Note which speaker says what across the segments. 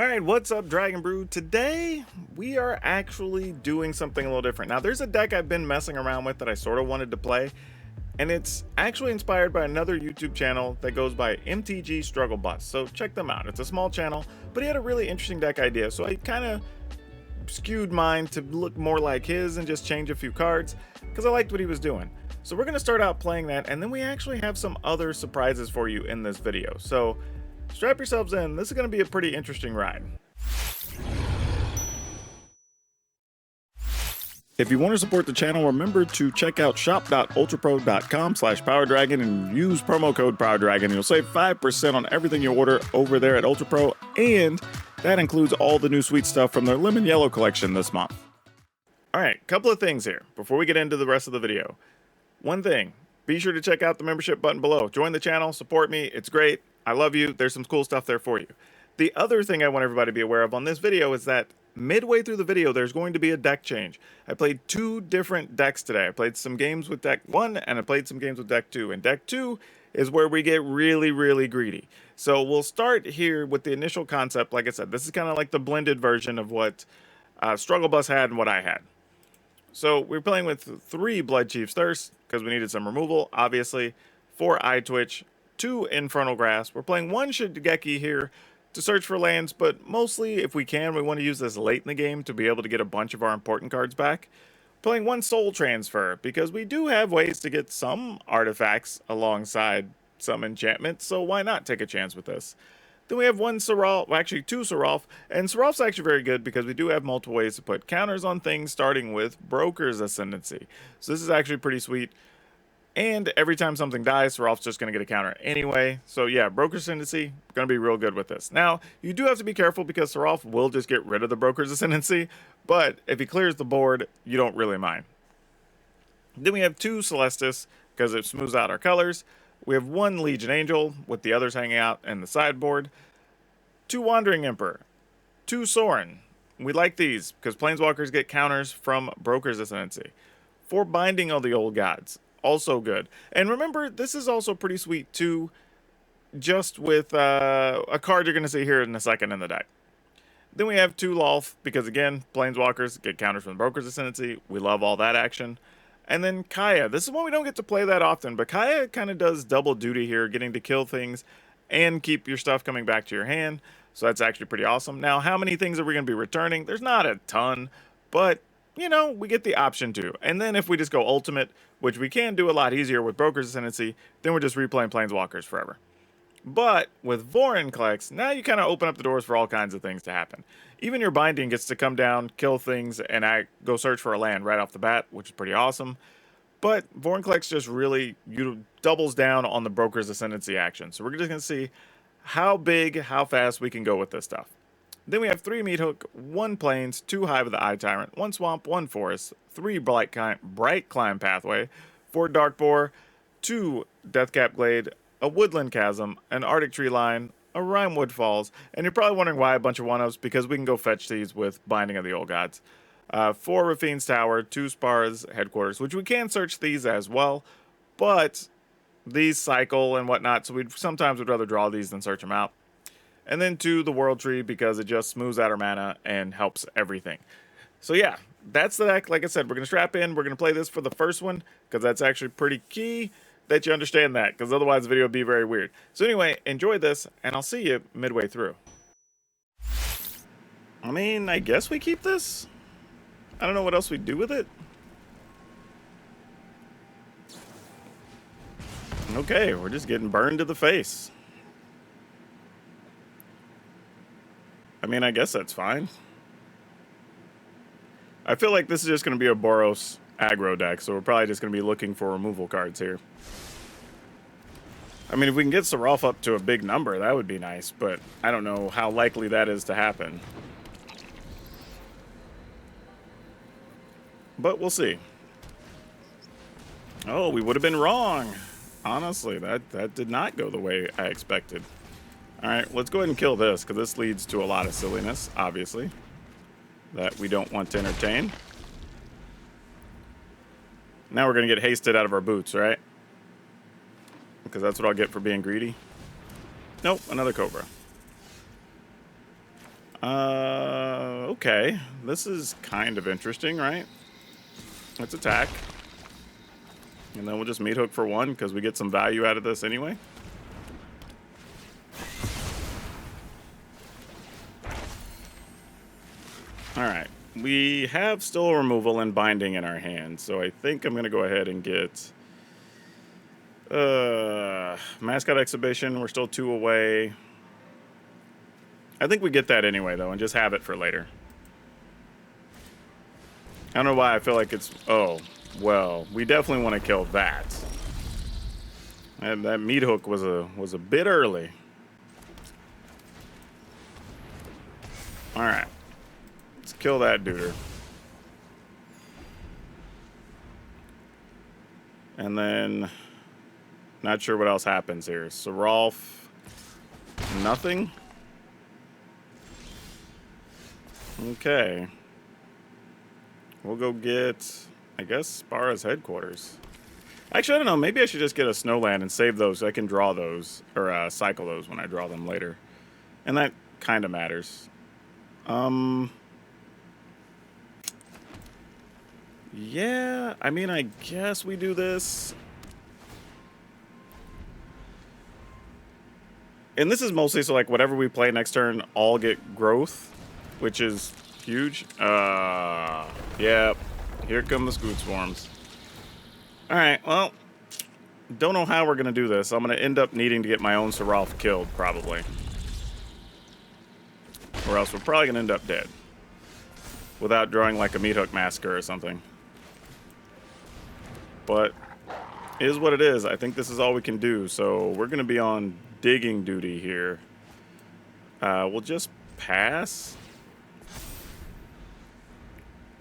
Speaker 1: Alright, what's up, Dragon Brew? Today, we are actually doing something a little different. Now, there's a deck I've been messing around with that I sort of wanted to play, and it's actually inspired by another YouTube channel that goes by MTG Struggle Bus, so check them out. It's a small channel, but he had a really interesting deck idea, so I kind of skewed mine to look more like his and just change a few cards, because I liked what he was doing. So we're going to start out playing that, and then we actually have some other surprises for you in this video. So strap yourselves in, this is going to be a pretty interesting ride. If you want to support the channel, remember to check out shop.ultrapro.com/PowrDragn and use promo code PowrDragn. You'll save 5% on everything you order over there at UltraPro, and that includes all the new sweet stuff from their Lemon Yellow collection this month. Alright, couple of things here before we get into the rest of the video. One thing, be sure to check out the membership button below. Join the channel, support me, it's great. I love you. There's some cool stuff there for you. The other thing I want everybody to be aware of on this video is that midway through the video, there's going to be a deck change. I played two different decks today. I played some games with deck 1 and I played some games with deck 2. And deck 2 is where we get really greedy. So we'll start here with the initial concept. Like I said, this is kind of like the blended version of what Struggle Bus had and what I had. So we're playing with 3 Blood Chief's Thirst because we needed some removal, obviously, 4 Eye Twitch, 2 Infernal Grasp. We're playing 1 Shigeki here to search for lands, but mostly, if we can, we want to use this late in the game to be able to get a bunch of our important cards back. Playing 1 Soul Transfer, because we do have ways to get some artifacts alongside some enchantments, so why not take a chance with this? Then we have 1 Seraph, well, actually 2 Seraph, and Seraph's actually very good because we do have multiple ways to put counters on things, starting with Broker's Ascendancy. So this is actually pretty sweet. And every time something dies, Seraph's just going to get a counter anyway. So yeah, Broker's Ascendancy, going to be real good with this. Now, you do have to be careful because Seraph will just get rid of the Broker's Ascendancy, but if he clears the board, you don't really mind. Then we have 2 Celestis because it smooths out our colors. We have 1 Legion Angel with the others hanging out in the sideboard. 2 Wandering Emperor. 2 Sorin. We like these because Planeswalkers get counters from Broker's Ascendancy. 4 Binding of the Old Gods. Also good. And remember, this is also pretty sweet too, just with a card you're going to see here in a second in the deck. Then we have 2 Lolth, because again, Planeswalkers get counters from the Broker's Ascendancy. We love all that action. And then Kaya. This is one we don't get to play that often, but Kaya kind of does double duty here, getting to kill things and keep your stuff coming back to your hand. So that's actually pretty awesome. Now, how many things are we going to be returning? There's not a ton, but you know, we get the option to. And then if we just go Ultimate, which we can do a lot easier with Broker's Ascendancy, then we're just replaying Planeswalkers forever. But with Vorinclex, now you kind of open up the doors for all kinds of things to happen. Even your Binding gets to come down, kill things, and go search for a land right off the bat, which is pretty awesome. But Vorinclex just really doubles down on the Broker's Ascendancy action. So we're just going to see how big, how fast we can go with this stuff. Then we have 3 Meathook, 1 Plains, 2 Hive of the Eye Tyrant, 1 Swamp, 1 Forest, 3 Bright Climb Pathway, 4 Dark Boar, 2 Deathcap Glade, a Woodland Chasm, an Arctic Tree Line, a Rimewood Falls, and you're probably wondering why a bunch of 1-ups, because we can go fetch these with Binding of the Old Gods. 4 Rafine's Tower, 2 Spar's Headquarters, which we can search these as well, but these cycle and whatnot, so we sometimes would rather draw these than search them out. And then 2, the World Tree, because it just smooths out our mana and helps everything. So yeah, that's the deck. Like I said, we're going to strap in. We're going to play this for the first one, because that's actually pretty key that you understand that, because otherwise the video would be very weird. So anyway, enjoy this, and I'll see you midway through. I mean, I guess we keep this. I don't know what else we do with it. Okay, we're just getting burned to the face. I mean, I guess that's fine. I feel like this is just going to be a Boros aggro deck, so we're probably just going to be looking for removal cards here. I mean, if we can get Seraph up to a big number, that would be nice, but I don't know how likely that is to happen. But we'll see. Oh, we would have been wrong. Honestly, that did not go the way I expected. Alright, let's go ahead and kill this, because this leads to a lot of silliness, obviously, that we don't want to entertain. Now we're going to get hasted out of our boots, right? Because that's what I'll get for being greedy. Nope, another Cobra. Okay. This is kind of interesting, right? Let's attack. And then we'll just meat hook for 1 because we get some value out of this anyway. Alright. We have still removal and binding in our hand, so I think I'm going to go ahead and get Mascot Exhibition. We're still 2 away. I think we get that anyway, though, and just have it for later. I don't know why I feel like it's... Oh, well, we definitely want to kill that. And that meat hook was a bit early. All right. Let's kill that duder. And then... Not sure what else happens here. Seralf... Nothing? Okay. We'll go get, I guess, Spara's headquarters. Actually, I don't know. Maybe I should just get a Snowland and save those so I can draw those, or cycle those when I draw them later. And that kind of matters. Yeah, I mean, I guess we do this. And this is mostly so, like, whatever we play next turn, all get growth. Which is huge. Yeah. Here come the Scoot Swarms. Alright, well. Don't know how we're going to do this. I'm going to end up needing to get my own Seralf killed, probably. Or else we're probably going to end up dead. Without drawing, like, a Meat Hook Massacre or something. But, it is what it is. I think this is all we can do. So, we're going to be on digging duty here. We'll just pass.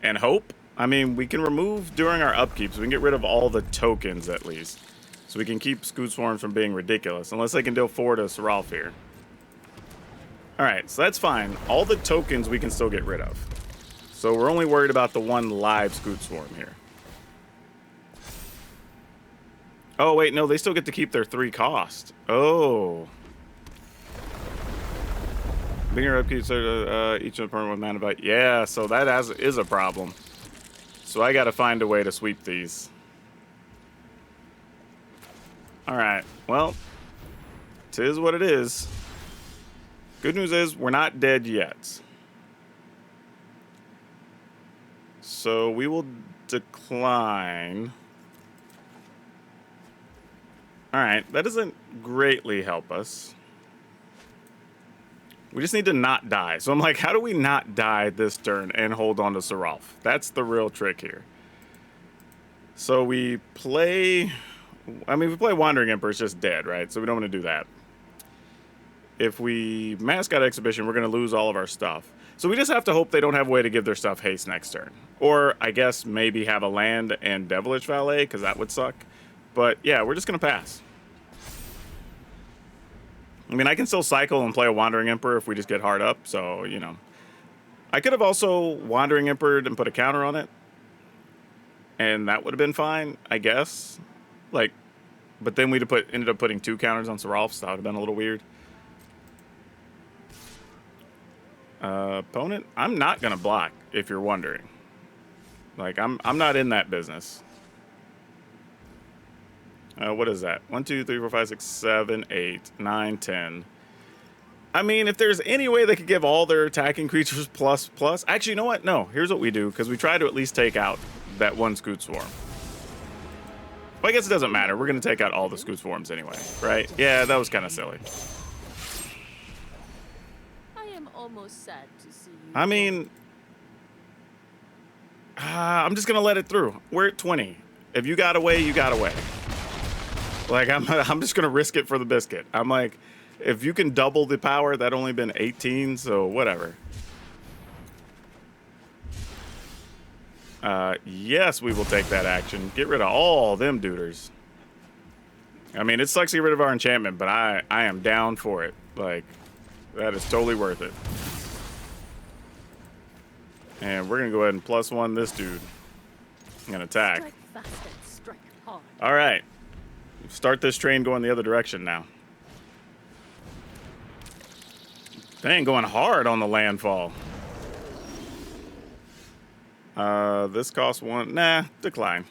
Speaker 1: And hope. I mean, we can remove during our upkeep, so we can get rid of all the tokens at least. So we can keep Scoot Swarms from being ridiculous, unless they can deal 4 to Seralf here. Alright, so that's fine. All the tokens we can still get rid of. So we're only worried about the 1 live Scoot Swarm here. Oh, wait, no, they still get to keep their 3 cost. Oh. Being your upkeep, each of the permanent with mana bite. Yeah, so that is a problem. So I got to find a way to sweep these. All right. Well, 'tis what it is. Good news is we're not dead yet. So we will decline. All right. That doesn't greatly help us. We just need to not die. So I'm like, how do we not die this turn and hold on to Seralf? That's the real trick here. So we play... I mean, if we play Wandering Emperor, it's just dead, right? So we don't want to do that. If we Mascot Exhibition, we're going to lose all of our stuff. So we just have to hope they don't have a way to give their stuff haste next turn. Or, I guess, maybe have a land and Devilish Valet, because that would suck. But, yeah, we're just going to pass. I mean, I can still cycle and play a Wandering Emperor if we just get hard up, so, you know. I could have also Wandering Emperored and put a counter on it. And that would have been fine, I guess. Like, but then we'd have ended up putting 2 counters on Seralf, so that would have been a little weird. Opponent, I'm not going to block, if you're wondering. Like, I'm not in that business. What is that? 1, 2, 3, 4, 5, 6, 7, 8, 9, 10. I mean, if there's any way they could give all their attacking creatures plus. Actually, you know what? No, here's what we do, because we try to at least take out that 1 Scoot Swarm. Well, I guess it doesn't matter. We're going to take out all the Scoot Swarms anyway, right? Yeah, that was kind of silly.
Speaker 2: I am almost sad to see you.
Speaker 1: I mean, I'm just going to let it through. We're at 20. If you got away, you got away. Like, I'm just going to risk it for the biscuit. I'm like, if you can double the power, that only been 18, so whatever. Yes, we will take that action. Get rid of all them duders. I mean, it sucks to get rid of our enchantment, but I am down for it. Like, that is totally worth it. And we're going to go ahead and +1 this dude. And attack.
Speaker 2: Strike fast and strike hard.
Speaker 1: All right. Start this train going the other direction now. They ain't going hard on the landfall. This costs 1. Nah, decline.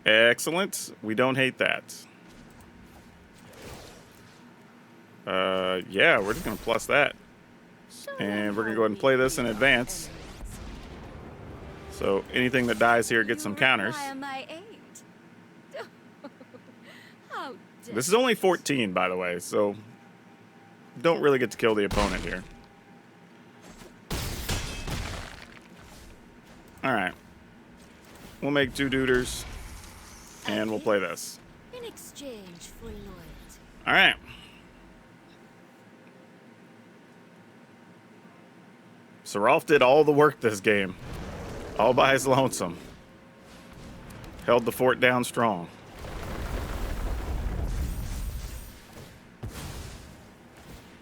Speaker 1: Excellent. We don't hate that. Yeah, we're just going to plus that. And we're going to go ahead and play this in advance. So anything that dies here gets some counters. This is only 14, by the way, so don't really get to kill the opponent here. Alright. We'll make 2 duders, and we'll play this.
Speaker 2: In exchange for loyalty.
Speaker 1: Alright. Seralf did all the work this game. All by his lonesome. Held the fort down strong.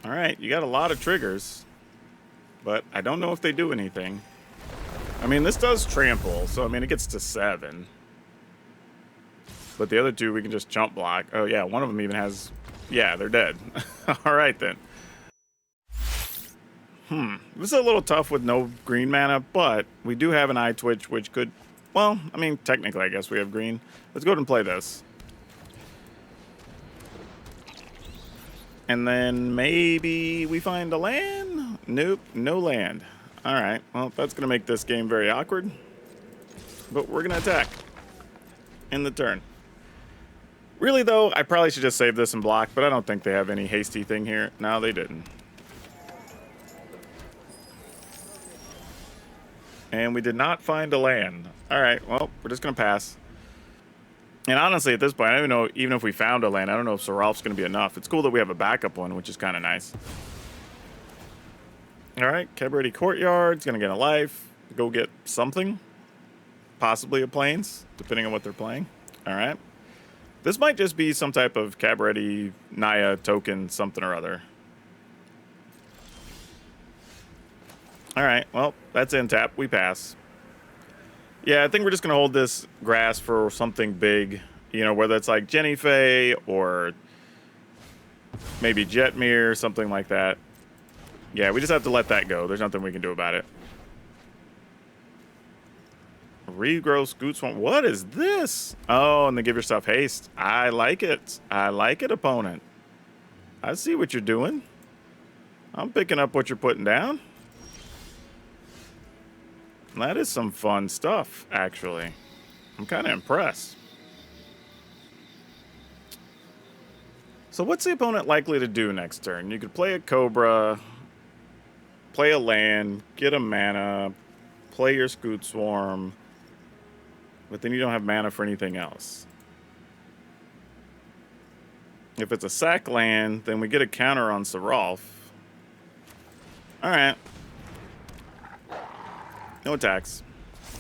Speaker 1: Alright, you got a lot of triggers. But I don't know if they do anything. I mean, this does trample, so I mean, it gets to 7. But the other 2, we can just jump block. Oh yeah, one of them even has... Yeah, they're dead. Alright then. This is a little tough with no green mana, but we do have an eye twitch, which could... Well, I mean, technically, I guess we have green. Let's go ahead and play this. And then maybe we find a land? Nope, no land. Alright, well, that's going to make this game very awkward. But we're going to attack. In the turn. Really, though, I probably should just save this and block, but I don't think they have any hasty thing here. No, they didn't. And we did not find a land. Alright, well, we're just going to pass. And honestly, at this point, I don't even know, even if we found a land, I don't know if Seralf's going to be enough. It's cool that we have a backup one, which is kind of nice. Alright, Cabaret Courtyard's going to get a life. Go get something. Possibly a Plains, depending on what they're playing. Alright. This might just be some type of Cabaret Naya token something or other. Alright, well, that's in tap. We pass. Yeah, I think we're just going to hold this grass for something big. You know, whether it's like Jenny Faye or maybe Jetmir, something like that. Yeah, we just have to let that go. There's nothing we can do about it. Regrow Scoot Swamp. What is this? Oh, and they give yourself haste. I like it. I like it, opponent. I see what you're doing. I'm picking up what you're putting down. That is some fun stuff, actually. I'm kind of impressed. So what's the opponent likely to do next turn? You could play a Cobra, play a land, get a mana, play your Scoot Swarm, but then you don't have mana for anything else. If it's a sack land, then we get a counter on Seralf. Alright. No attacks.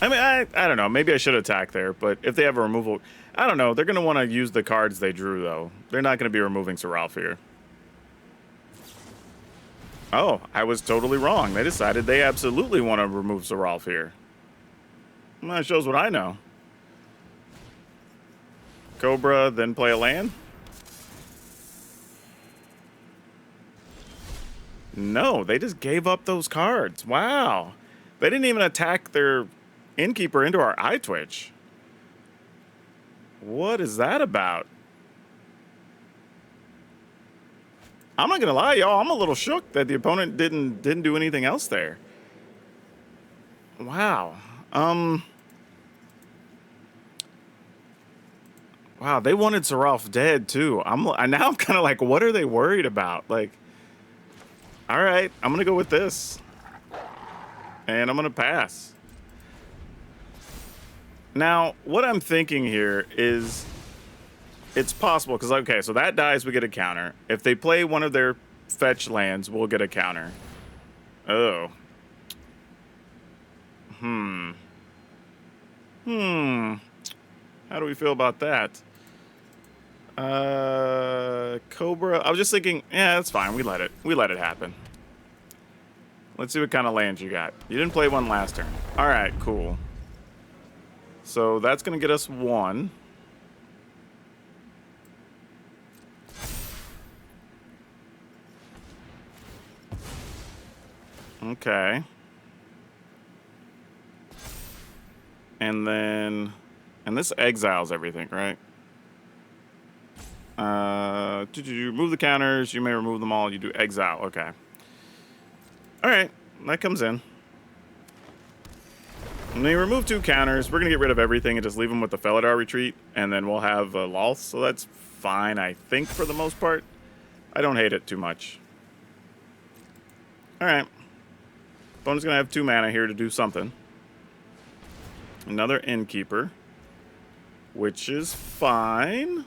Speaker 1: I mean, I don't know. Maybe I should attack there, but if they have a removal... I don't know. They're going to want to use the cards they drew, though. They're not going to be removing Seralf here. Oh, I was totally wrong. They decided they absolutely want to remove Seralf here. Well, that shows what I know. Cobra, then play a land? No, they just gave up those cards. Wow. They didn't even attack their Innkeeper into our eye twitch. What is that about? I'm not gonna lie, y'all. I'm a little shook that the opponent didn't do anything else there. Wow. Wow, they wanted Seralf dead too. Now I'm kind of like, what are they worried about? Like, all right, I'm gonna go with this. And I'm going to pass. Now, what I'm thinking here is it's possible because, okay, so that dies, we get a counter. If they play one of their fetch lands, we'll get a counter. Oh. How do we feel about that? Cobra. I was just thinking, yeah, that's fine. We let it happen. Let's see what kind of lands you got. You didn't play one last turn. All right, cool. So that's going to get us 1. Okay. And then... And this exiles everything, right? Remove the counters. You may remove them all. You do exile. Okay. All right. That comes in. When we remove 2 counters, we're going to get rid of everything and just leave them with the Felidar retreat. And then we'll have Lolth. So that's fine, I think, for the most part. I don't hate it too much. All right. Opponent's going to have 2 mana here to do something. Another Innkeeper. Which is fine.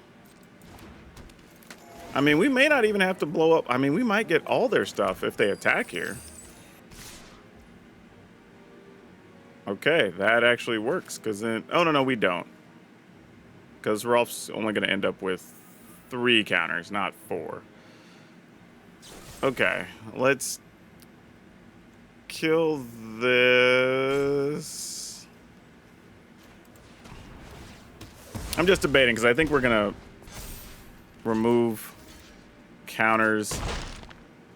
Speaker 1: I mean, we may not even have to blow up. I mean, we might get all their stuff if they attack here. Okay, that actually works. Because then... Oh, no, we don't. Because Rolf's only going to end up with 3 counters, not 4. Okay, let's kill this. I'm just debating because I think we're going to remove counters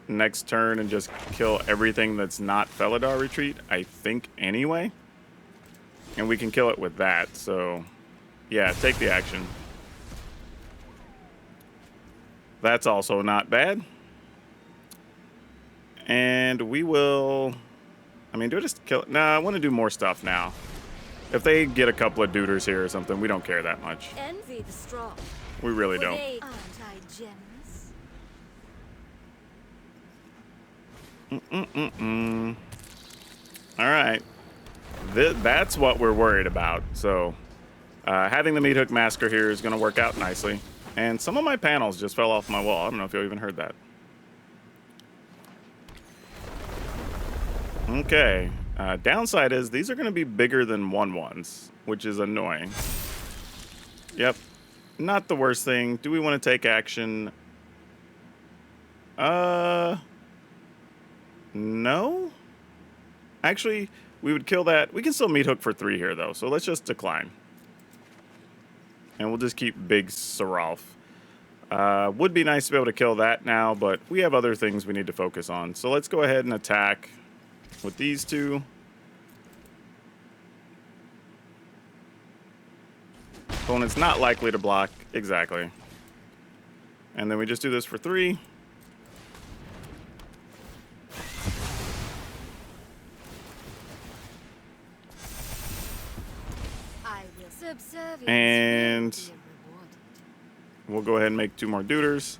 Speaker 1: next turn and just kill everything that's not Felidar retreat, I think, anyway. And we can kill it with that, so yeah, take the action. That's also not bad. And we will... I mean, do I just kill it? Nah, I want to do more stuff now. If they get a couple of duders here or something, we don't care that much.
Speaker 2: Envy the strong.
Speaker 1: We really don't.
Speaker 2: Aren't I generous?
Speaker 1: All right. That's what we're worried about. So having the Meat Hook Massacre here is going to work out nicely. And some of my panels just fell off my wall. I don't know if you even heard that. Okay. Downside is these are going to be bigger than 1/1s, which is annoying. Yep. Not the worst thing. Do we want to take action? No. Actually, we would kill that. We can still Meat Hook for 3 here, though, so let's just decline. And we'll just keep Big Seralf. Would be nice to be able to kill that now, but we have other things we need to focus on. So let's go ahead and attack with these 2. Opponent's not likely to block. Exactly. And then we just do this for 3.
Speaker 2: I will. Subservience
Speaker 1: And
Speaker 2: will be rewarded.
Speaker 1: we'll go ahead and make 2 more duders.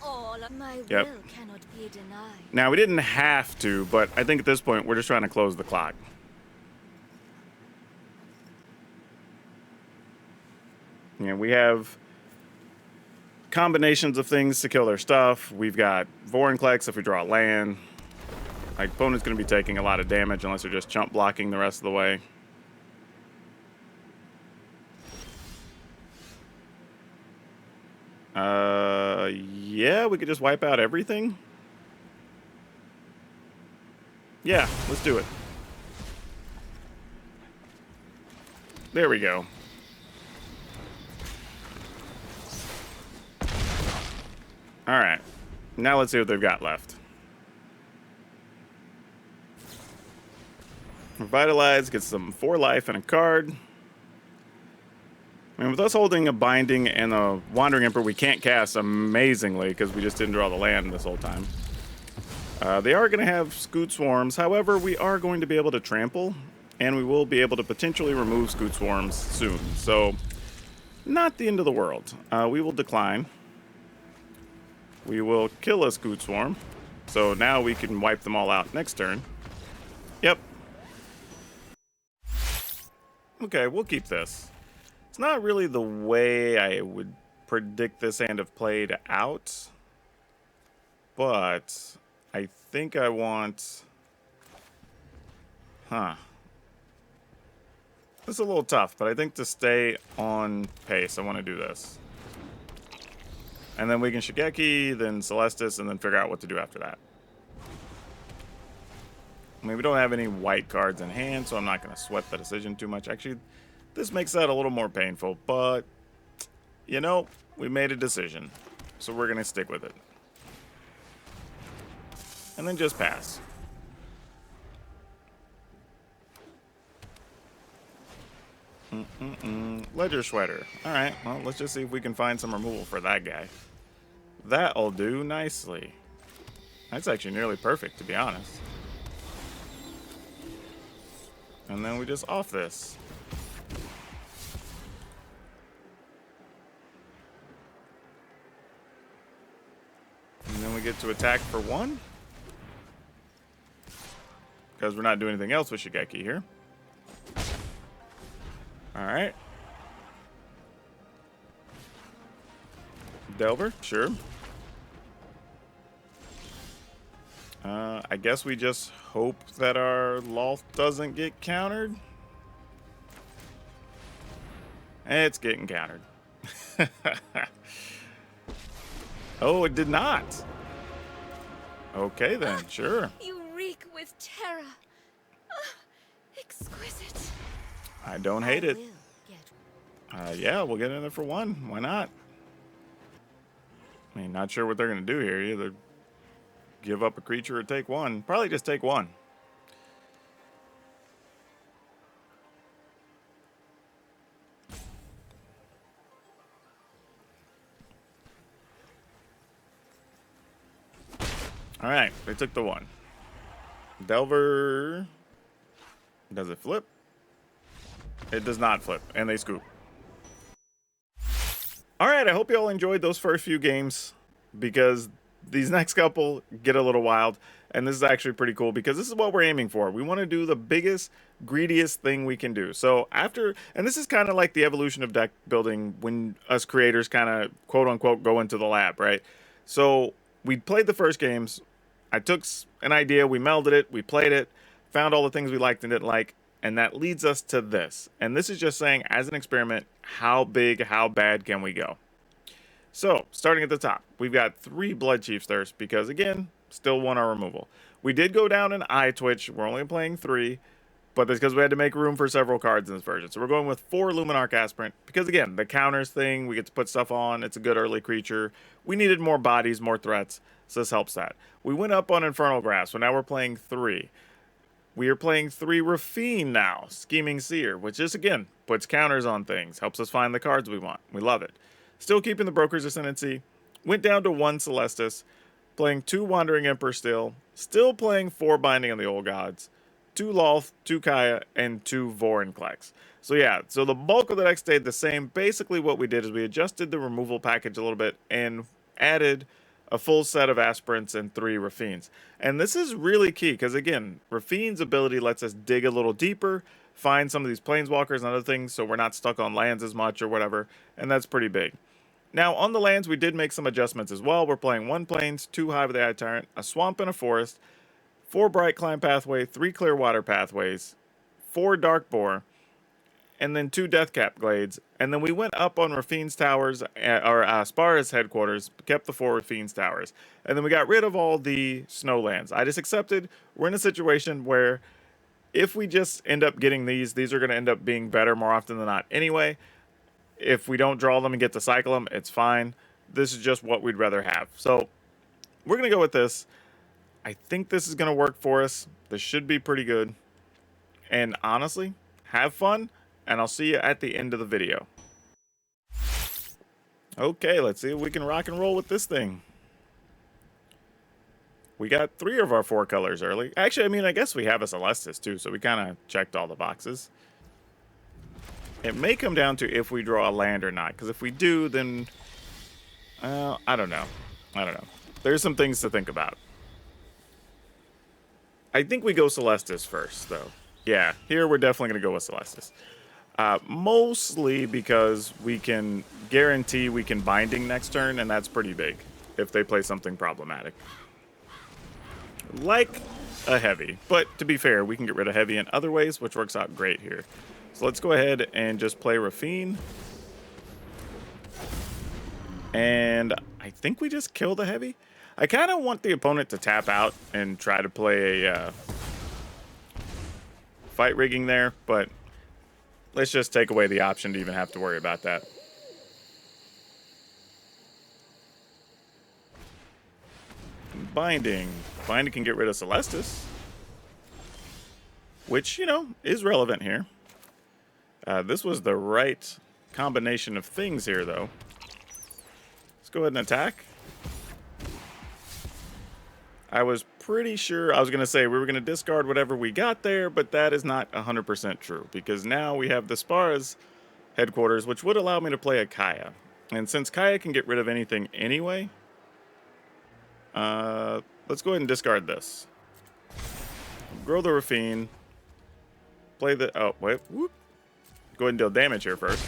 Speaker 2: All of my
Speaker 1: Yep.
Speaker 2: will cannot be denied.
Speaker 1: Now, we didn't have to, but I think at this point, we're just trying to close the clock. Yeah, we have combinations of things to kill their stuff. We've got Vorinclex if we draw land. Like, opponent's going to be taking a lot of damage unless they're just chump blocking the rest of the way. Yeah, we could just wipe out everything. Yeah, let's do it. There we go. All right. Now let's see what they've got left. Revitalize, gets them 4 life and a card. I mean, with us holding a Binding and a Wandering Emperor, we can't cast amazingly because we just didn't draw the land this whole time. They are going to have Scoot Swarms. However, we are going to be able to trample, and we will be able to potentially remove Scoot Swarms soon. So, not the end of the world. We will decline. We will kill a Scoot Swarm. So now we can wipe them all out next turn. Yep. Okay, we'll keep this. It's not really the way I would predict this hand have played out. But I think I want... This is a little tough, but I think to stay on pace, I want to do this. And then we can Shigeki, then Celestis, and then figure out what to do after that. I mean, we don't have any white cards in hand, so I'm not going to sweat the decision too much. Actually, this makes that a little more painful, but, you know, we made a decision, so we're going to stick with it. and then just pass. Ledger Sweater. Alright, well, let's just see if we can find some removal for that guy. That'll do nicely. That's actually nearly perfect, to be honest. And then we just off this. And then we get to attack for 1. Because we're not doing anything else with Shigeki here. Alright. Delver, sure. I guess we just hope that our Loth doesn't get countered. It's getting countered. Oh, it did not. Okay then, sure.
Speaker 2: You reek with terror. Exquisite.
Speaker 1: I don't hate it.
Speaker 2: Will get
Speaker 1: Yeah, we'll get in there for 1. Why not? I mean, not sure what they're going to do here. Either give up a creature or take 1. Probably just take 1. All right, they took the 1. Delver. Does it flip? It does not flip, and they scoop. All right, I hope you all enjoyed those first few games, because these next couple get a little wild, and this is actually pretty cool because this is what we're aiming for. We want to do the biggest, greediest thing we can do. So after, and this is kind of like the evolution of deck building when us creators kind of quote unquote go into the lab, right? So we played the first games. I took an idea, we melded it, we played it, found all the things we liked and didn't like, and that leads us to this. And this is just saying, as an experiment, how big, how bad can we go? So, starting at the top, we've got 3 Blood Chief's Thirst because, again, still want our removal. We did go down an Eye Twitch. We're only playing 3, but that's because we had to make room for several cards in this version. So we're going with 4 Luminarch Aspirant because, again, the counters thing, we get to put stuff on. It's a good early creature. We needed more bodies, more threats, so this helps that. We went up on Infernal Grasp, so now we're playing 3. We are playing 3 Rafine now, Scheming Seer, which just, again, puts counters on things, helps us find the cards we want. We love it. Still keeping the Broker's Ascendancy. Went down to 1 Celestis, playing 2 Wandering Emperor still playing 4 Binding on the Old Gods, 2 Loth, 2 Kaya, and 2 Vorinclex. So yeah, so the bulk of the deck stayed the same. Basically what we did is we adjusted the removal package a little bit and added a full set of Aspirants and 3 Rafines. And this is really key because, again, Rafine's ability lets us dig a little deeper, find some of these Planeswalkers and other things so we're not stuck on lands as much or whatever, and that's pretty big. Now, on the lands, we did make some adjustments as well. We're playing 1 Plains, 2 Hive of the Eye Tyrant, a Swamp and a Forest, 4 Bright Climb Pathway, 3 Clearwater Pathways, 4 Dark Boar, and then 2 Deathcap Glades. And then we went up on Rafine's Towers, or Spara's headquarters, kept the 4 Rafine's Towers. And then we got rid of all the Snowlands. I just accepted we're in a situation where if we just end up getting these are going to end up being better more often than not anyway. If we don't draw them and get to cycle them, it's fine. This is just what we'd rather have. So we're going to go with this. I think this is going to work for us. This should be pretty good. And honestly, have fun, and I'll see you at the end of the video. Okay, let's see if we can rock and roll with this thing. We got 3 of our 4 colors early. Actually, I mean, I guess we have a Celestis too, so we kind of checked all the boxes. It may come down to if we draw a land or not, because if we do, then... I don't know. There's some things to think about. I think we go Celestis first, though. Yeah, here we're definitely going to go with Celestis. Mostly because we can guarantee we can Binding next turn, and that's pretty big if they play something problematic. Like a Heavy. But to be fair, we can get rid of Heavy in other ways, which works out great here. So let's go ahead and just play Rafine. And I think we just kill the Heavy. I kind of want the opponent to tap out and try to play a fight rigging there, but let's just take away the option to even have to worry about that. Binding. Binding can get rid of Celestis, which, you know, is relevant here. This was the right combination of things here, though. Let's go ahead and attack. I was pretty sure I was going to say we were going to discard whatever we got there, but that is not 100% true, because now we have the Spara's headquarters, which would allow me to play a Kaya. And since Kaya can get rid of anything anyway, let's go ahead and discard this. Grow the Rafine. Play the... Oh, wait. Whoop. Go ahead and deal damage here first.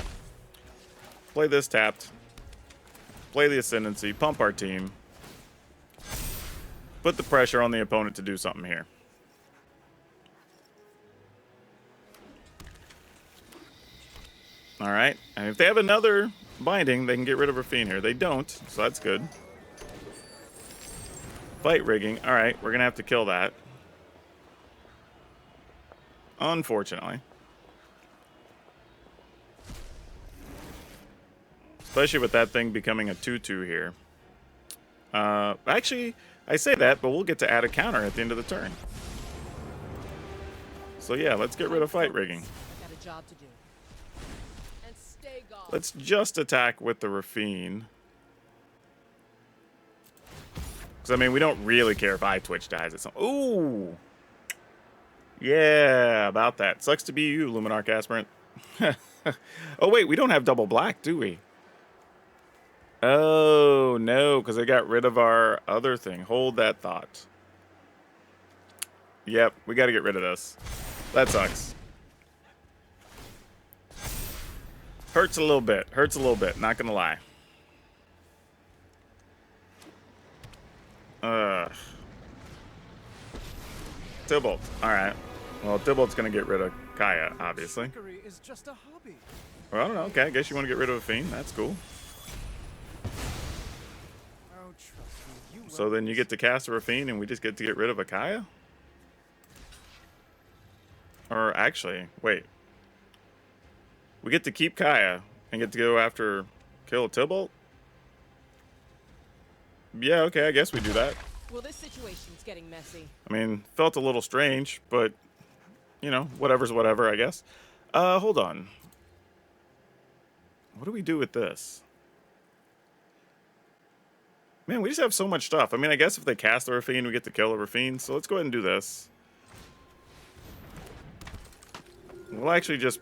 Speaker 1: Play this tapped. Play the Ascendancy. Pump our team. Put the pressure on the opponent to do something here. Alright. And if they have another binding, they can get rid of Rafine here. They don't, so that's good. Fight rigging. Alright, we're going to have to kill that. Unfortunately. Especially with that thing becoming a 2-2 here. Actually, I say that, but we'll get to add a counter at the end of the turn. So yeah, let's get rid of fight rigging.
Speaker 2: Got a job to do. And stay gone.
Speaker 1: Let's just attack with the Rafine. Because, I mean, we don't really care if iTwitch dies at some... Ooh! Yeah, about that. Sucks to be you, Luminarch Aspirant. Oh, wait, we don't have double black, do we? Oh, no, because they got rid of our other thing. Hold that thought. Yep, we got to get rid of this. That sucks. Hurts a little bit. Hurts a little bit, not going to lie. Tybalt. Alright. Well, Tybalt's going to get rid of Kaya, obviously.
Speaker 3: Is just a hobby.
Speaker 1: Well, I don't know. Okay, I guess you want to get rid of a Fiend. That's cool.
Speaker 3: Oh, trust me, you
Speaker 1: So then you get to cast a Rafine and we just get to get rid of a Kaya? Or actually, wait. We get to keep Kaya and get to go after kill Tybalt? Yeah, okay, I guess we do that.
Speaker 2: Well, this situation's getting messy.
Speaker 1: I mean, felt a little strange, but, you know, whatever's whatever, I guess. Hold on. What do we do with this? Man, we just have so much stuff. I mean, I guess if they cast the Rafine, we get to kill a Rafine. So let's go ahead and do this. We'll actually just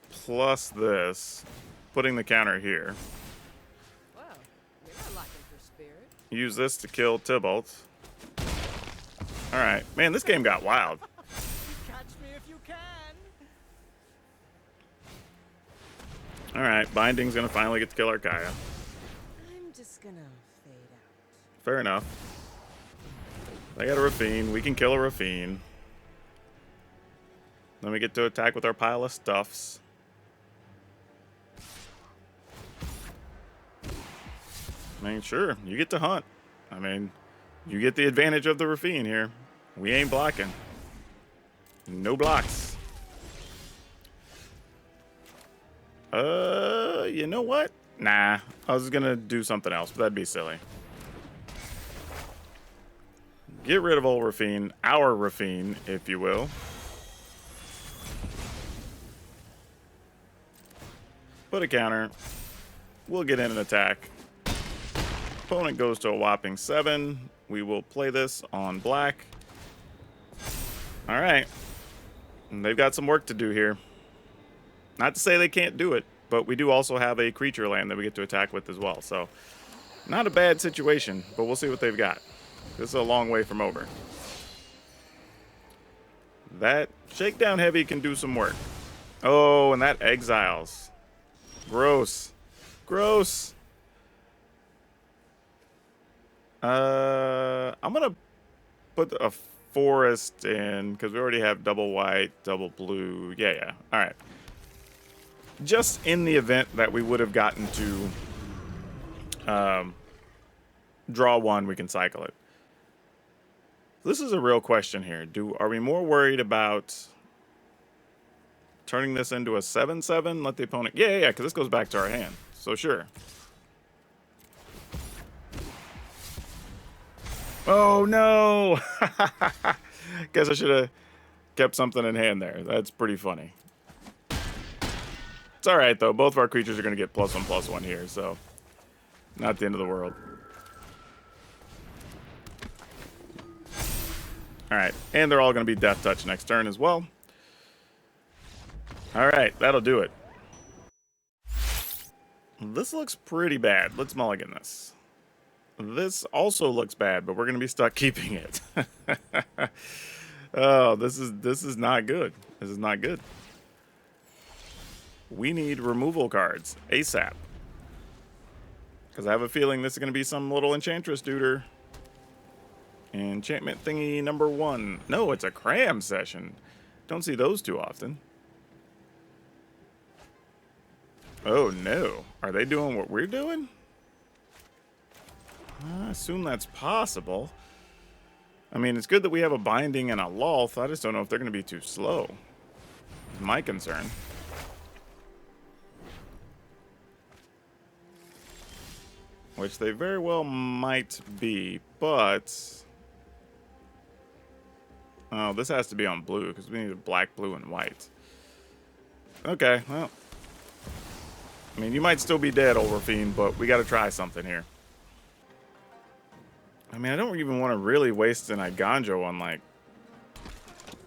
Speaker 1: plus this, putting the counter here.
Speaker 2: Wow, you're not lacking for spirit.
Speaker 1: Use this to kill Tybalt. Alright. Man, this game got wild.
Speaker 3: catch me if you can.
Speaker 1: Alright, Binding's gonna finally get to kill our Kaya.
Speaker 2: I'm just gonna fade out.
Speaker 1: Fair enough. They got a Rafine. We can kill a Rafine. Then we get to attack with our pile of stuffs. I mean, sure, you get to hunt. I mean, you get the advantage of the Rafine here. We ain't blocking. No blocks. You know what? Nah, I was gonna do something else, but that'd be silly. Get rid of old Rafine, our Rafine, if you will. Put a counter. We'll get in and attack. Opponent goes to a whopping 7. We will play this on black. Alright. They've got some work to do here. Not to say they can't do it, but we do also have a creature land that we get to attack with as well. So, not a bad situation, but we'll see what they've got. This is a long way from over. That Shakedown Heavy can do some work. Oh, and that exiles. Gross. Gross. I'm gonna put a forest in because we already have double white, double blue. Yeah. All right. Just in the event that we would have gotten to draw one, we can cycle it. This is a real question here. Are we more worried about turning this into a 7/7? Let the opponent... Yeah, because this goes back to our hand. So sure. Oh, no! Guess I should have kept something in hand there. That's pretty funny. It's alright, though. Both of our creatures are going to get +1/+1 here, so not the end of the world. Alright, and they're all going to be Death Touch next turn as well. Alright, that'll do it. This looks pretty bad. Let's mulligan this. This also looks bad, but we're going to be stuck keeping it. Oh, this is not good. This is not good. We need removal cards ASAP. Because I have a feeling this is going to be some little Enchantress duder. Enchantment thingy number 1. No, it's a cram session. Don't see those too often. Oh no. Are they doing what we're doing? I assume that's possible. I mean, it's good that we have a Binding and a Lolth. I just don't know if they're going to be too slow. My concern. Which they very well might be, but... Oh, this has to be on blue, because we need a black, blue, and white. Okay, well... I mean, you might still be dead, Overfiend, but we got to try something here. I mean, I don't even want to really waste an Iganjo on, like...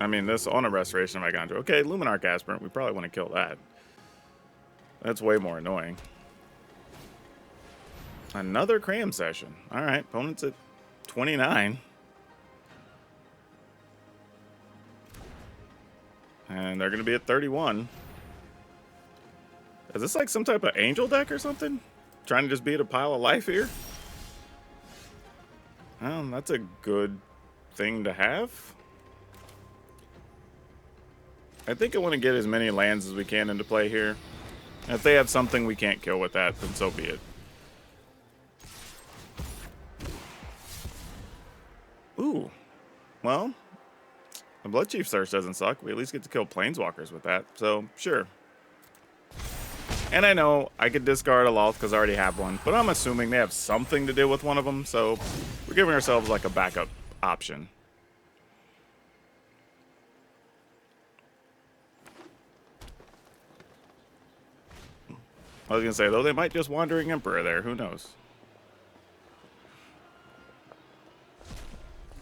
Speaker 1: I mean, this on a Restoration of Iganjo. Okay, Luminarch Aspirant, we probably want to kill that. That's way more annoying. Another cram session. Alright, opponent's at 29. And they're going to be at 31. Is this like some type of angel deck or something? Trying to just beat a pile of life here? Well, that's a good thing to have. I think I want to get as many lands as we can into play here. If they have something we can't kill with that, then so be it. Ooh. Well, the Bloodchief Search doesn't suck. We at least get to kill Planeswalkers with that, so sure. And I know I could discard a Lolth because I already have one, but I'm assuming they have something to do with one of them, so we're giving ourselves like a backup option. I was going to say, though, they might just Wandering Emperor there. Who knows?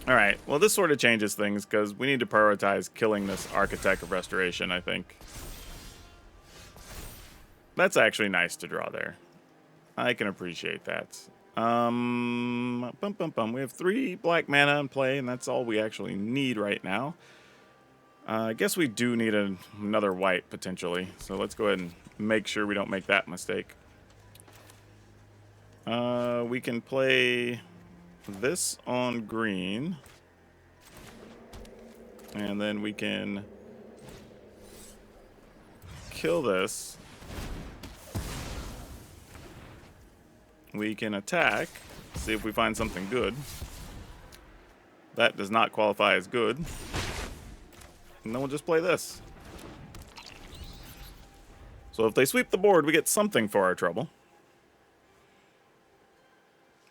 Speaker 1: Alright, well, this sort of changes things because we need to prioritize killing this Architect of Restoration, I think. That's actually nice to draw there. I can appreciate that. We have 3 black mana in play, and that's all we actually need right now. I guess we do need another white, potentially. So let's go ahead and make sure we don't make that mistake. We can play this on green. And then we can kill this. We can attack, see if we find something good. That does not qualify as good. And then we'll just play this. So if they sweep the board, we get something for our trouble.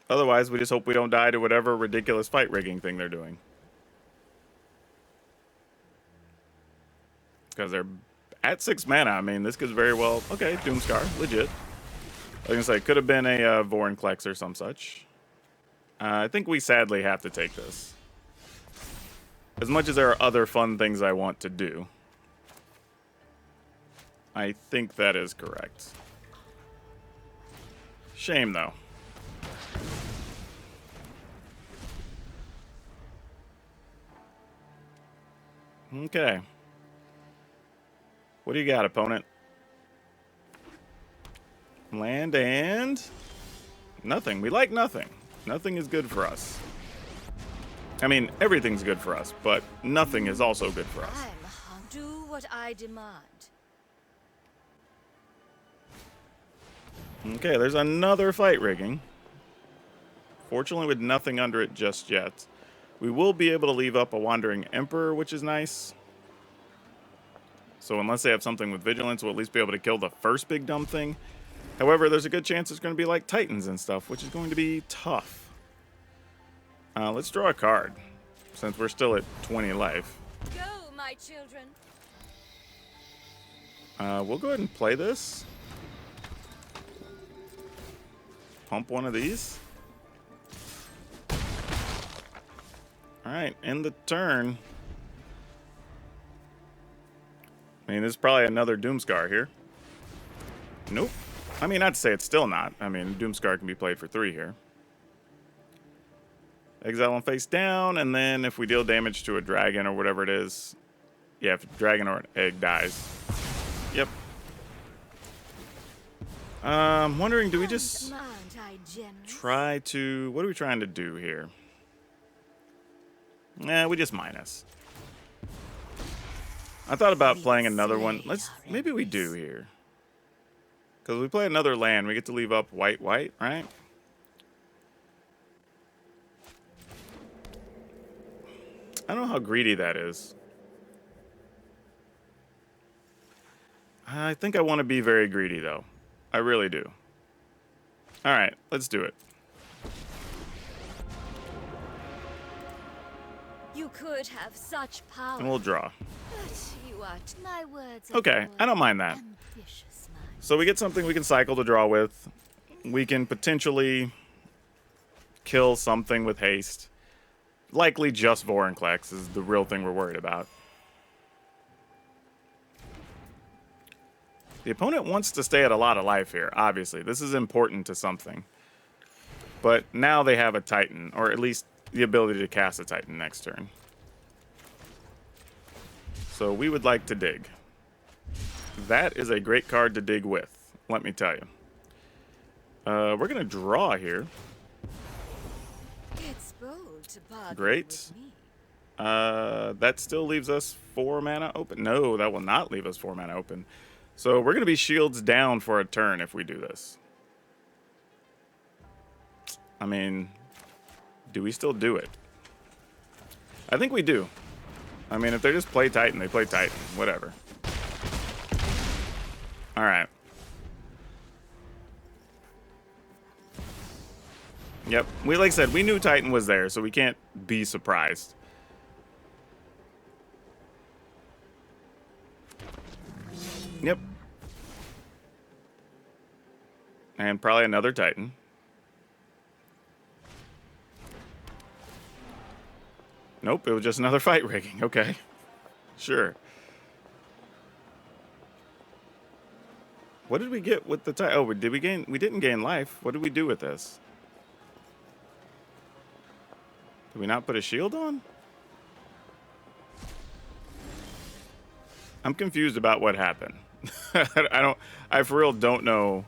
Speaker 1: Otherwise, we just hope we don't die to whatever ridiculous fight rigging thing they're doing. Because they're at 6 mana. I mean, this could very well... Okay, Doomscar, legit. I was going to say, could have been a Vorinclex or some such. I think we sadly have to take this. As much as there are other fun things I want to do. I think that is correct. Shame, though. Okay. What do you got, opponent? Land and... nothing. We like nothing. Nothing is good for us. I mean, everything's good for us, but nothing is also good for us.
Speaker 2: Do what I demand.
Speaker 1: Okay, there's another fight rigging. Fortunately, with nothing under it just yet. We will be able to leave up a Wandering Emperor, which is nice. So unless they have something with Vigilance, we'll at least be able to kill the first big dumb thing. However, there's a good chance it's going to be like Titans and stuff, which is going to be tough. Let's draw a card, since we're still at 20 life.
Speaker 2: Go, my children.
Speaker 1: We'll go ahead and play this. Pump one of these. Alright, end the turn. I mean, this is probably another Doomscar here. Nope. I mean, not to say it's still not. I mean, Doomscar can be played for 3 here. Exile him face down, and then if we deal damage to a dragon or whatever it is. Yeah, if a dragon or an egg dies. Yep. I'm wondering, do we just try to... What are we trying to do here? Nah, we just minus. I thought about playing another one. Maybe we do here. Because we play another land, we get to leave up white, right? I don't know how greedy that is. I think I want to be very greedy, though. I really do. Alright, let's do it.
Speaker 2: You could have such power.
Speaker 1: And we'll draw.
Speaker 2: But you are my words.
Speaker 1: Okay, I don't mind that. So we get something we can cycle to draw with. We can potentially kill something with haste. Likely just Vorinclex is the real thing we're worried about. The opponent wants to stay at a lot of life here, obviously. This is important to something. But now they have a Titan, or at least the ability to cast a Titan next turn. So we would like to dig. That is a great card to dig with, let me tell you. We're going to draw here.
Speaker 2: It's bold to bargain
Speaker 1: Great.
Speaker 2: with me.
Speaker 1: That still leaves us 4 mana open. No, that will not leave us 4 mana open. So we're going to be shields down for a turn if we do this. I mean, do we still do it? I think we do. I mean, if they just play Titan, they play Titan. Whatever. All right. Yep. Like I said, we knew Titan was there, so we can't be surprised. Yep. And probably another Titan. Nope, it was just another fight rigging. Okay. Sure. What did we get with the Titan? Oh, did we gain? We didn't gain life. What did we do with this? Did we not put a shield on? I'm confused about what happened. I for real don't know.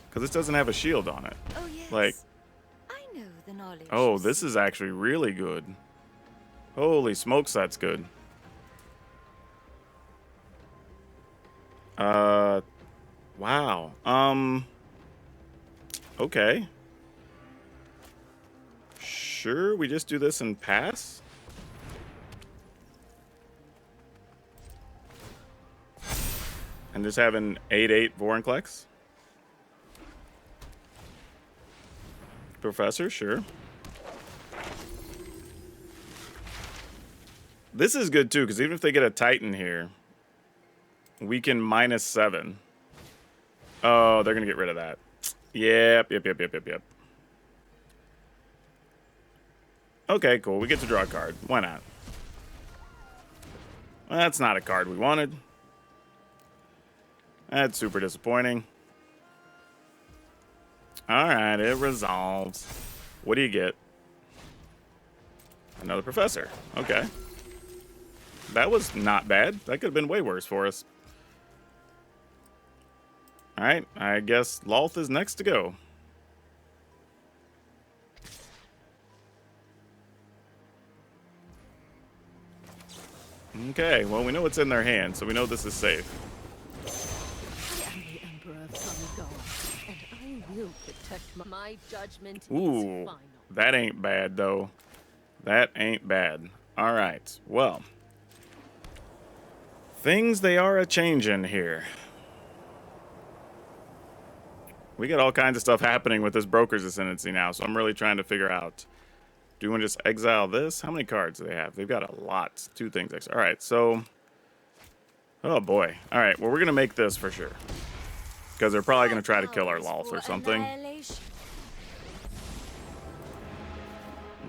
Speaker 1: Because this doesn't have a shield on it.
Speaker 2: Oh, yes.
Speaker 1: Like,
Speaker 2: I know the knowledge.
Speaker 1: oh, this is actually really good. Holy smokes, that's good. Wow. Okay. Sure, we just do this and pass? And just have an 8/8 Vorinclex? Professor, sure. This is good too, because even if they get a Titan here, we can -7. Oh, they're going to get rid of that. Yep. Okay, cool. We get to draw a card. Why not? Well, that's not a card we wanted. That's super disappointing. Alright, it resolves. What do you get? Another Professor. Okay. That was not bad. That could have been way worse for us. Alright, I guess Lolth is next to go. Okay, well, we know what's in their hand, so we know this is safe.
Speaker 2: I am the Emperor of Kamigawa, and I will protect my judgment.
Speaker 1: Ooh,
Speaker 2: is final.
Speaker 1: that ain't bad, though. That ain't bad. All right, well. Things they are a-changin' here. We got all kinds of stuff happening with this Broker's Ascendancy now, so I'm really trying to figure out, do we want to just exile this? How many cards do they have? They've got a lot. 2 things. All right, so... Oh, boy. All right, well, we're going to make this for sure. Because they're probably going to try to kill our Lolth or something.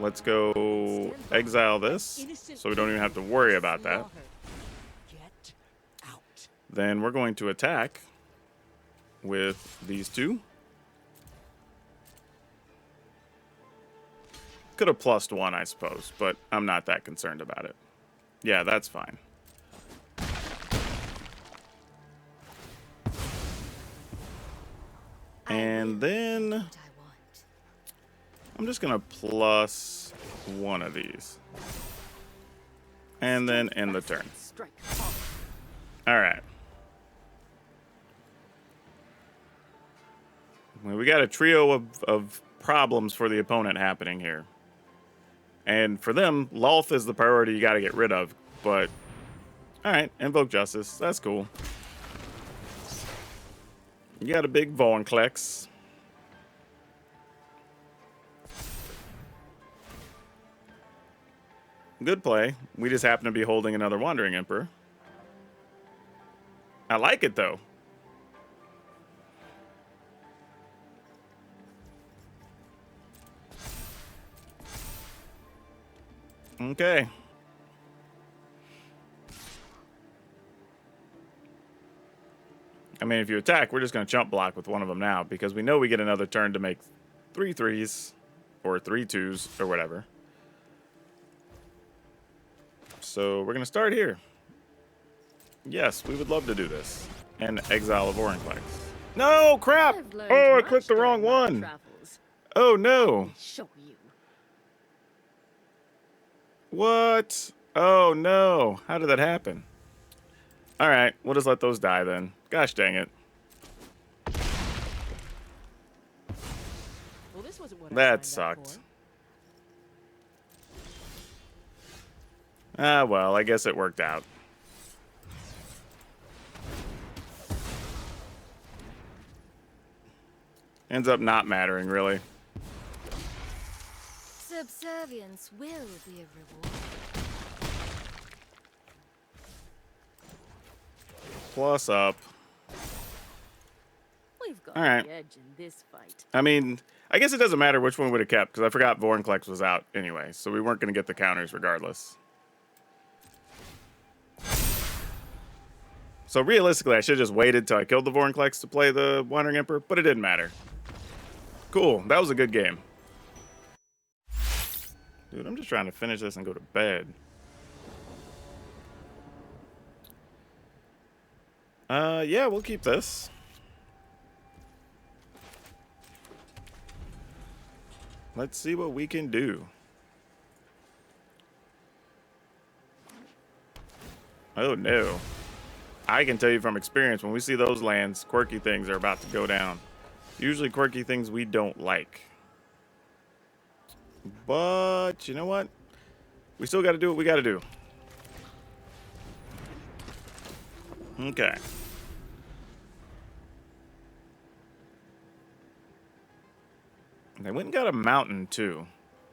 Speaker 1: Let's go exile this, so we don't even have to worry about that.
Speaker 3: Get out.
Speaker 1: Then we're going to attack with these 2. Could have plussed 1, I suppose, but I'm not that concerned about it. Yeah, that's fine. And then I'm just going to plus 1 of these. And then end the turn. All right. Well, we got a trio of problems for the opponent happening here. And for them, Lolth is the priority you got to get rid of. But, all right, Invoke Justice. That's cool. You got a big Vaughn-Klex. Good play. We just happen to be holding another Wandering Emperor. I like it, though. Okay. I mean, if you attack, we're just going to chump block with one of them now because we know we get another turn to make 3 3s or 3 2s or whatever. So we're going to start here. Yes, we would love to do this. And exile a Vaughn-Klex. No, crap! Oh, I clicked the wrong one. Oh, no.
Speaker 2: Show you.
Speaker 1: What? Oh, no. How did that happen? All right, we'll just let those die then. Gosh dang it.
Speaker 2: Well, this wasn't what
Speaker 1: That
Speaker 2: I signed up
Speaker 1: sucked.
Speaker 2: for.
Speaker 1: Ah, well, I guess it worked out. Ends up not mattering, really.
Speaker 4: Subservience will be a reward.
Speaker 1: Plus up.
Speaker 2: We've got
Speaker 1: All right.
Speaker 2: the edge in this fight.
Speaker 1: I mean, I guess it doesn't matter which one would have kept, because I forgot Vaughn-Klex was out anyway, so we weren't going to get the counters regardless. So realistically, I should have just waited till I killed the Vaughn-Klex to play the Wandering Emperor, but it didn't matter. Cool, that was a good game. Dude, I'm just trying to finish this and go to bed. Yeah, we'll keep this. Let's see what we can do. Oh, no. I can tell you from experience, when we see those lands, quirky things are about to go down. Usually quirky things we don't like. But, you know what? We still got to do what we got to do. Okay. They went and got a mountain, too.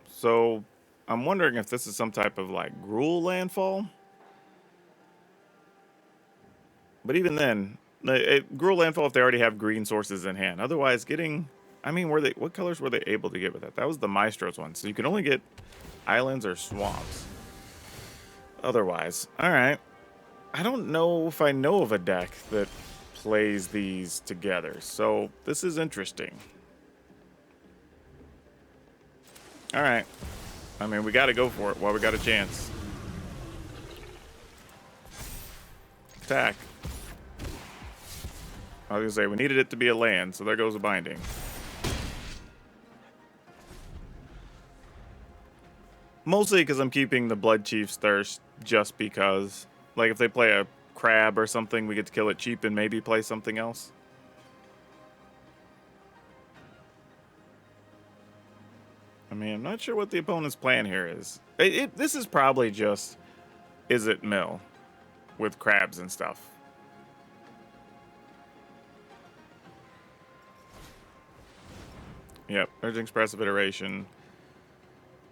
Speaker 1: So, I'm wondering if this is some type of, like, Gruul Landfall. But even then, Gruul Landfall if they already have green sources in hand. Otherwise, getting... I mean, what colors were they able to get with that? That was the Maestro's one. So you can only get islands or swamps. Otherwise. All right. I don't know if I know of a deck that plays these together. So this is interesting. All right. I mean, we got to go for it while we got a chance. Attack. I was going to say, we needed it to be a land, so there goes a binding. Mostly because I'm keeping the Blood Chief's Thirst just because. Like, if they play a crab or something, we get to kill it cheap and maybe play something else. I mean, I'm not sure what the opponent's plan here is. This is probably just Izzet Mill with crabs and stuff. Yep, Urging Expressive Iteration.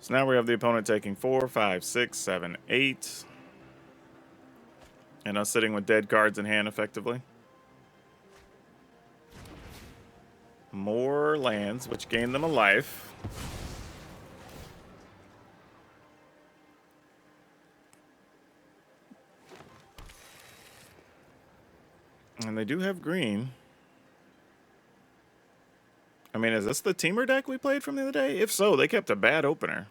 Speaker 1: So now we have the opponent taking 4, 5, 6, 7, 8. And us sitting with dead cards in hand effectively. More lands, which gain them a life. And they do have green. I mean, is this the teamer deck we played from the other day? If so, they kept a bad opener.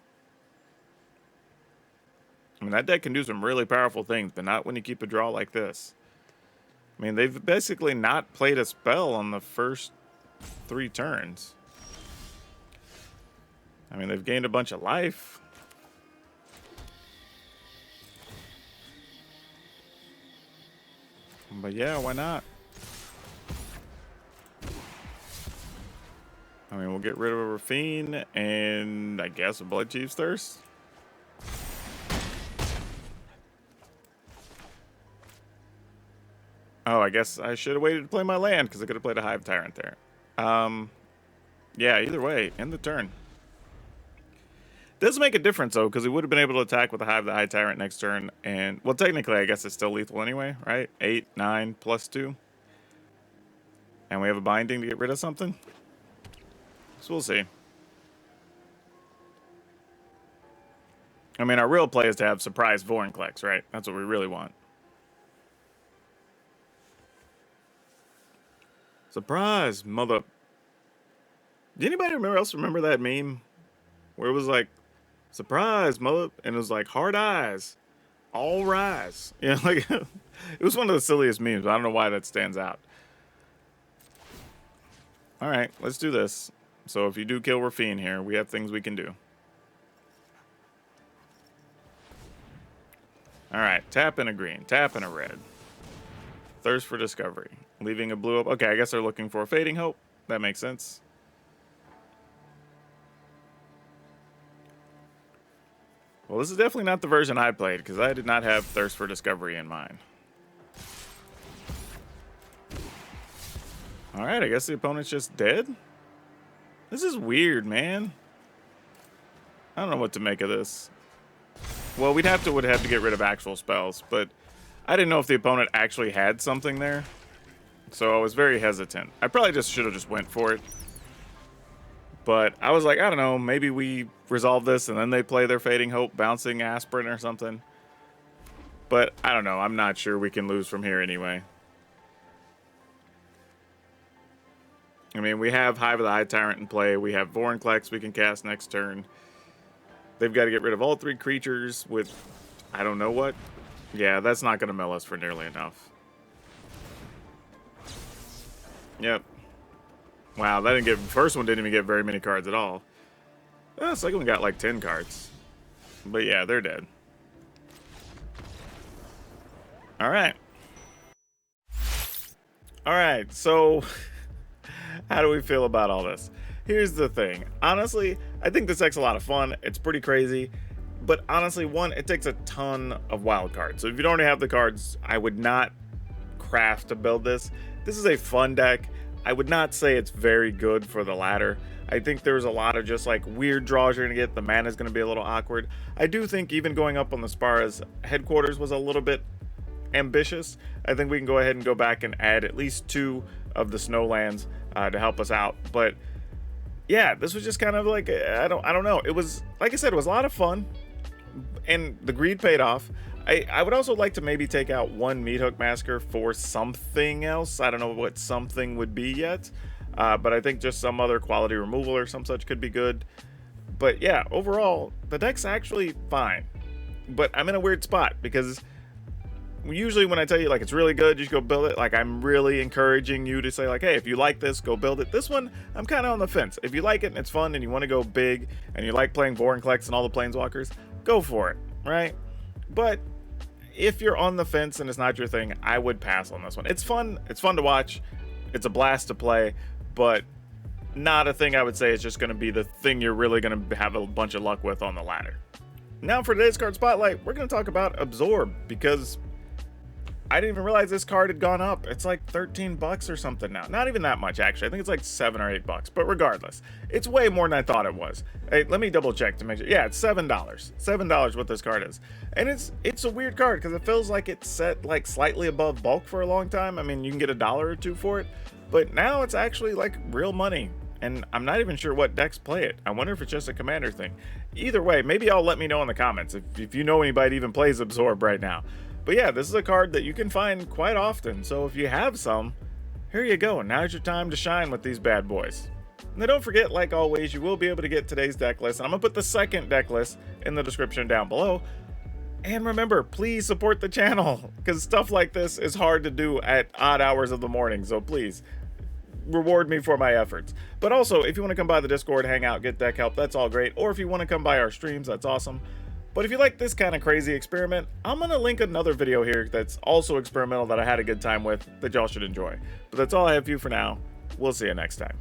Speaker 1: I mean, that deck can do some really powerful things, but not when you keep a draw like this. I mean, they've basically not played a spell on the first 3 turns. I mean, they've gained a bunch of life. But yeah, why not? I mean, we'll get rid of a Rafine and I guess a Blood Chief's Thirst. Oh, I guess I should have waited to play my land because I could have played a Hive Tyrant there. Yeah, either way, end the turn. Does make a difference, though, because we would have been able to attack with a Hive the Hive Tyrant next turn. And, well, technically, I guess it's still lethal anyway, right? 8, 9, +2. And we have a binding to get rid of something. So we'll see. I mean, our real play is to have surprise Vorinclex, right? That's what we really want. Surprise, mother. Did anybody remember that meme? Where it was like, surprise, mother, and it was like, hard eyes, all rise. You know, like, it was one of the silliest memes, but I don't know why that stands out. All right, let's do this. So if you do kill Rafine here, we have things we can do. All right, tap in a green, tap in a red. Thirst for Discovery. Leaving a blue up. Okay, I guess they're looking for a Fading Hope. That makes sense. Well, this is definitely not the version I played, because I did not have Thirst for Discovery in mind. Alright, I guess the opponent's just dead? This is weird, man. I don't know what to make of this. Well, would have to get rid of actual spells, but I didn't know if the opponent actually had something there. So I was very hesitant. I probably just should have just went for it. But I was like, I don't know, maybe we resolve this and then they play their Fading Hope, bouncing Aspirin or something. But I don't know, I'm not sure we can lose from here anyway. I mean, we have Hive of the High Tyrant in play. We have Vorinclex we can cast next turn. They've got to get rid of all 3 creatures with I don't know what. Yeah, that's not going to mill us for nearly enough. Yep. Wow, that didn't get. First one didn't even get very many cards at all. The second one got like 10 cards. But yeah, they're dead. All right. All right, so how do we feel about all this? Here's the thing. Honestly, I think this deck's a lot of fun. It's pretty crazy. But honestly, one, it takes a ton of wild cards. So if you don't already have the cards, I would not craft to build this. This is a fun deck. I would not say it's very good for the ladder. I think there's a lot of just like weird draws you're going to get. The mana is going to be a little awkward. I do think even going up on the Spara's headquarters was a little bit ambitious. I think we can go ahead and go back and add at least 2 of the Snowlands to help us out. But yeah, this was just kind of like, I don't know. It was, like I said, it was a lot of fun. And the greed paid off. I would also like to maybe take out 1 Meathook Massacre for something else. I don't know what something would be yet. But I think just some other quality removal or some such could be good. But yeah, overall, the deck's actually fine. But I'm in a weird spot because usually when I tell you like it's really good, you just go build it. Like I'm really encouraging you to say like, hey, if you like this, go build it. This one, I'm kind of on the fence. If you like it and it's fun and you want to go big and you like playing Vorinclex and all the Planeswalkers, go for it, right? But if you're on the fence and it's not your thing, I would pass on this one. It's fun. It's fun to watch. It's a blast to play, but not a thing I would say is just going to be the thing you're really going to have a bunch of luck with on the ladder. Now for today's card spotlight, we're going to talk about Absorb because I didn't even realize this card had gone up. It's like 13 bucks or something now. Not even that much, actually. I think it's like 7 or 8 bucks. But regardless, it's way more than I thought it was. Hey, let me double check to make sure. Yeah, it's $7. $7 what this card is. And it's a weird card because it feels like it's set like slightly above bulk for a long time. I mean, you can get $1 or $2 for it. But now it's actually like real money. And I'm not even sure what decks play it. I wonder if it's just a commander thing. Either way, maybe y'all let me know in the comments if you know anybody that even plays Absorb right now. But yeah, this is a card that you can find quite often. So if you have some, here you go. Now's your time to shine with these bad boys. Now don't forget, like always, you will be able to get today's deck list. And I'm going to put the second deck list in the description down below. And remember, please support the channel because stuff like this is hard to do at odd hours of the morning. So please reward me for my efforts. But also, if you want to come by the Discord, hang out, get deck help, that's all great. Or if you want to come by our streams, that's awesome. But if you like this kind of crazy experiment, I'm going to link another video here that's also experimental that I had a good time with that y'all should enjoy. But that's all I have for you for now. We'll see you next time.